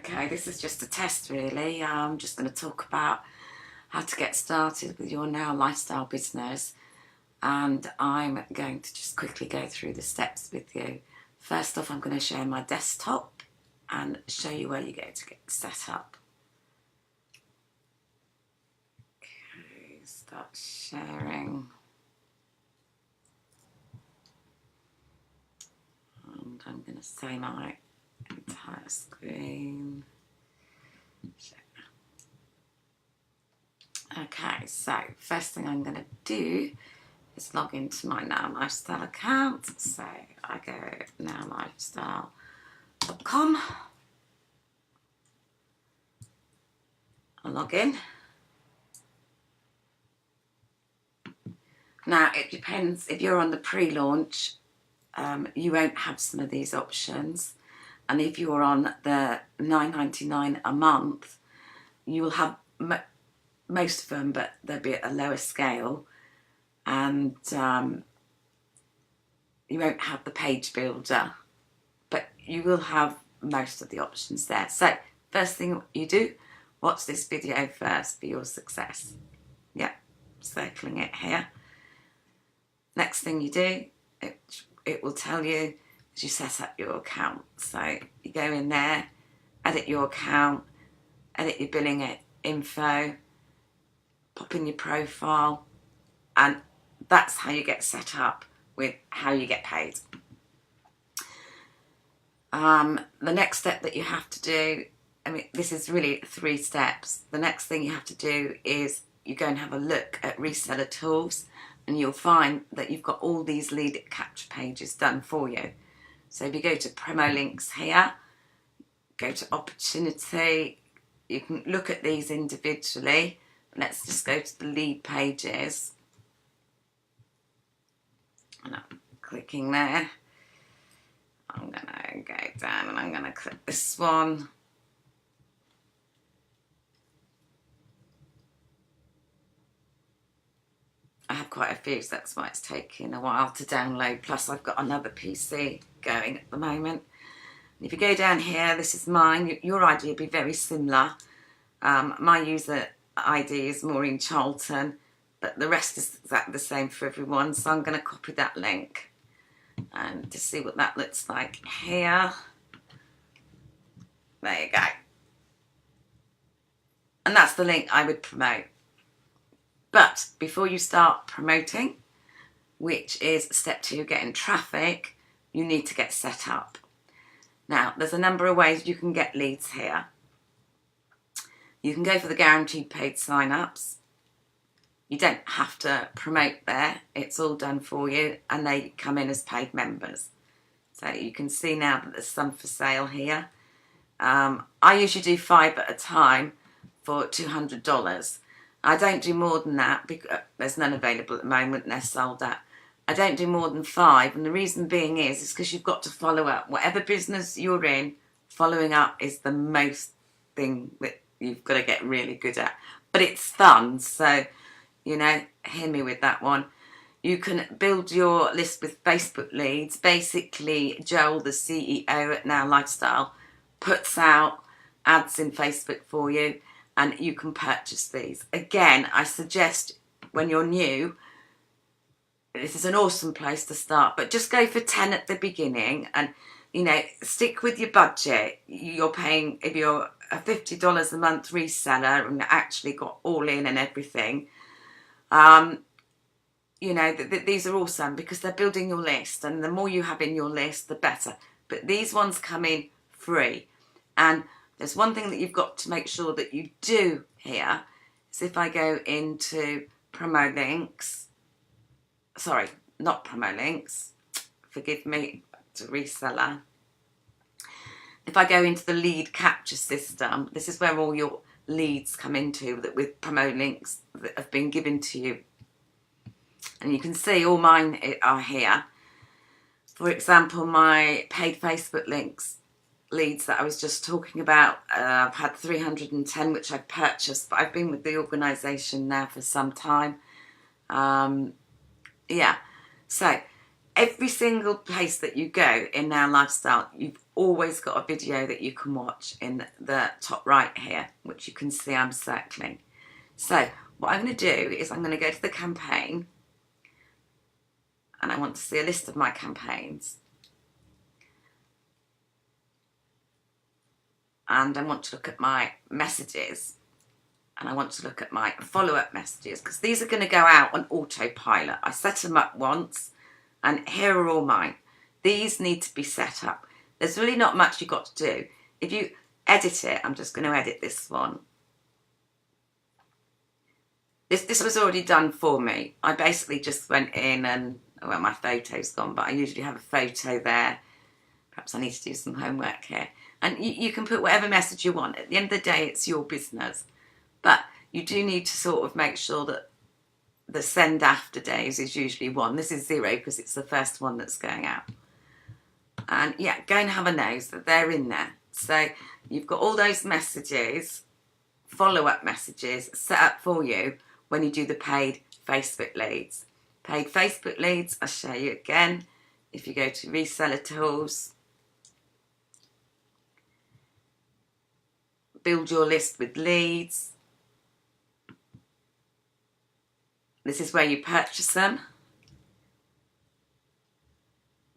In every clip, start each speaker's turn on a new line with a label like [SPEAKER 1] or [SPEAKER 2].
[SPEAKER 1] Okay, this is just a test really. I'm just going to talk about how to get started with your Now Lifestyle business, and I'm going to just quickly go through the steps with you. First off, I'm going to share my desktop and show you where you go to get set up. Okay, start sharing. And I'm going to say my entire screen. Okay, so first thing I'm going to do is log into my Now Lifestyle account. So I go nowlifestyle.com. I log in. Now it depends, if you're on the pre-launch, you won't have some of these options, and if you're on the $9.99 a month, you will have most of them, but they'll be at a lower scale, and you won't have the page builder, but you will have most of the options there. So first thing you do, watch this video first for your success. Yeah, circling it here. Next thing you do, it will tell you as you set up your account. So you go in there, edit your account, edit your billing info, pop in your profile, and that's how you get set up with how you get paid. The next step that you have to do, I mean, this is really 3 steps. The next thing you have to do is you go and have a look at reseller tools, and you'll find that you've got all these lead capture pages done for you. So if you go to promo links here, go to opportunity, you can look at these individually. Let's just go to the lead pages. And I'm clicking there. I'm gonna go down and I'm gonna click this one. I have quite a few, so that's why it's taking a while to download. Plus I've got another PC going at the moment. And if you go down here, this is mine. Your ID will be very similar. My user ID is Maureen Charlton, but the rest is exactly the same for everyone. So I'm going to copy that link and to see what that looks like here. There you go. And that's the link I would promote. But before you start promoting, which is step 2, getting traffic, you need to get set up. Now, there's a number of ways you can get leads here. You can go for the guaranteed paid sign-ups. You don't have to promote there. It's all done for you, and they come in as paid members. So you can see now that there's some for sale here. I usually do 5 at a time for $200. I don't do more than that because there's none available at the moment and they're sold out. I don't do more than 5, and the reason being is because you've got to follow up. Whatever business you're in, following up is the most thing that you've got to get really good at. But it's fun, so, you know, hear me with that one. You can build your list with Facebook leads. Basically, Joel, the CEO at Now Lifestyle, puts out ads in Facebook for you, and you can purchase these. Again, I suggest when you're new, this is an awesome place to start, but just go for 10 at the beginning and, you know, stick with your budget. You're paying, if you're a $50 a month reseller and actually got all in and everything, you know, these are awesome because they're building your list, and the more you have in your list, the better. But these ones come in free. And there's one thing that you've got to make sure that you do here, is if I go into promo links, sorry, not promo links, forgive me, to reseller. If I go into the lead capture system, this is where all your leads come into that with promo links that have been given to you. And you can see all mine are here. For example, my paid Facebook links leads that I was just talking about, I've had 310 which I've purchased, but I've been with the organisation now for some time. Yeah, so every single place that you go in Now Lifestyle, you've always got a video that you can watch in the top right here, which you can see I'm circling. So what I'm going to do is I'm going to go to the campaign, and I want to see a list of my campaigns. And I want to look at my messages, and I want to look at my follow-up messages, because these are going to go out on autopilot. I set them up once, and here are all mine. These need to be set up. There's really not much you've got to do. If you edit it, I'm just going to edit this one. This was already done for me. I basically just went in and, well, my photo's gone, but I usually have a photo there. Perhaps I need to do some homework here. And you can put whatever message you want. At the end of the day, it's your business. But you do need to sort of make sure that the send after days is usually 1. This is 0 because it's the first one that's going out. And yeah, go and have a nose that they're in there. So you've got all those messages, follow-up messages set up for you when you do the paid Facebook leads. Paid Facebook leads, I'll show you again. If you go to Reseller Tools, build your list with leads. This is where you purchase them.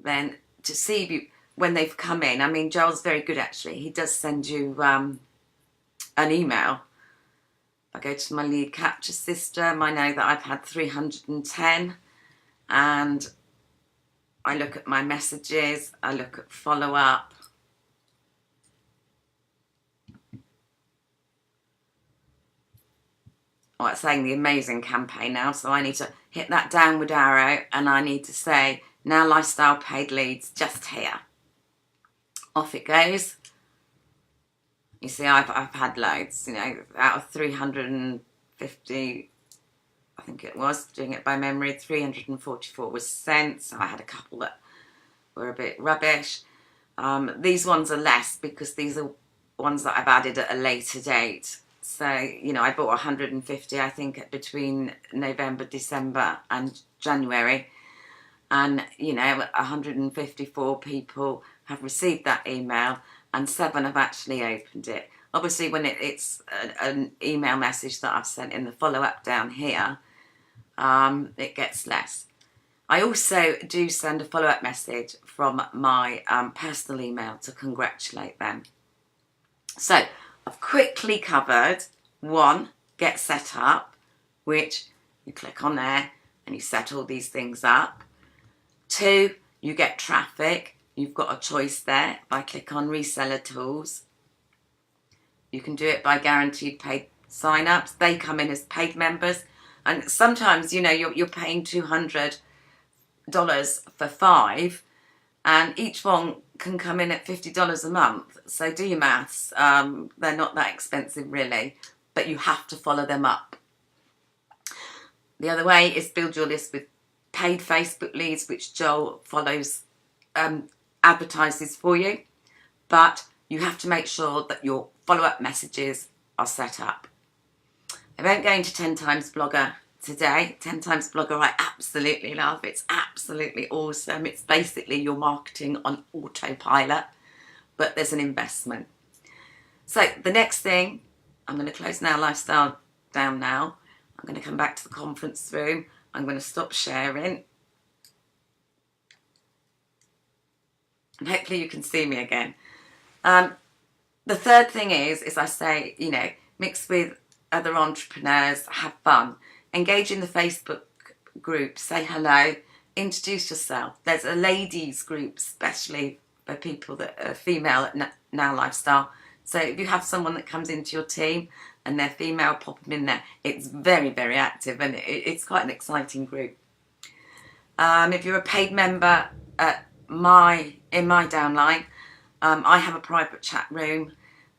[SPEAKER 1] Then to see if you, when they've come in, I mean, Joel's very good actually. He does send you an email. I go to my lead capture system. I know that I've had 310, and I look at my messages. I look at follow up. Oh, it's saying the amazing campaign now, so I need to hit that downward arrow, and I need to say Now Lifestyle paid leads just here. Off it goes. You see, I've had loads, you know, out of 350, I think it was, doing it by memory, 344 was sent, so I had a couple that were a bit rubbish. These ones are less because these are ones that I've added at a later date. So, you know, I bought 150, I think, between November, December and January. And, you know, 154 people have received that email, and 7 have actually opened it. Obviously, when it's an email message that I've sent in the follow-up down here, it gets less. I also do send a follow-up message from my personal email to congratulate them. So I've quickly covered 1, get set up, which you click on there and you set all these things up. 2, you get traffic. You've got a choice there. If I click on Reseller Tools, you can do it by guaranteed paid sign-ups. They come in as paid members, and sometimes, you know, you're paying $200 for 5, and each one can come in at $50 a month. So do your maths. They're not that expensive really, but you have to follow them up. The other way is build your list with paid Facebook leads, which Joel follows, advertises for you, but you have to make sure that your follow-up messages are set up. I won't go into 10 times blogger today. 10 times blogger I absolutely love. It's absolutely awesome. It's basically your marketing on autopilot, but there's an investment. So the next thing, I'm going to close Now Lifestyle down now. I'm going to come back to the conference room. I'm going to stop sharing. And hopefully you can see me again. The third thing is I say, you know, mix with other entrepreneurs, have fun, engage in the Facebook group, say hello, introduce yourself. There's a ladies group, especially for people that are female at Now Lifestyle. So if you have someone that comes into your team and they're female, pop them in there. It's very, very active, and it's quite an exciting group. If you're a paid member at in my downline, I have a private chat room,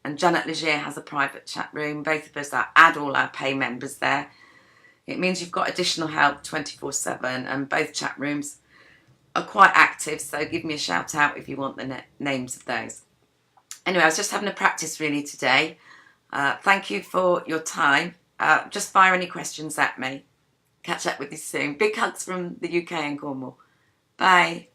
[SPEAKER 1] and Janet Legier has a private chat room. Both of us add all our pay members there. It means you've got additional help 24/7, and both chat rooms are quite active, so give me a shout out if you want the names of those. Anyway, I was just having a practice really today. Thank you for your time. Just fire any questions at me. Catch up with you soon. Big hugs from the UK and Cornwall. Bye.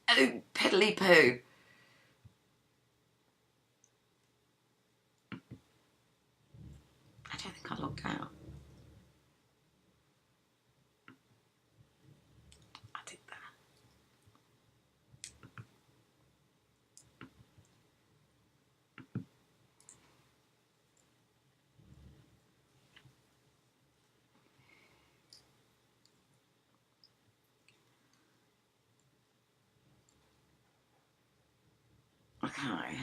[SPEAKER 1] Oh, piddly poo. I don't think I logged out. I did that. Okay.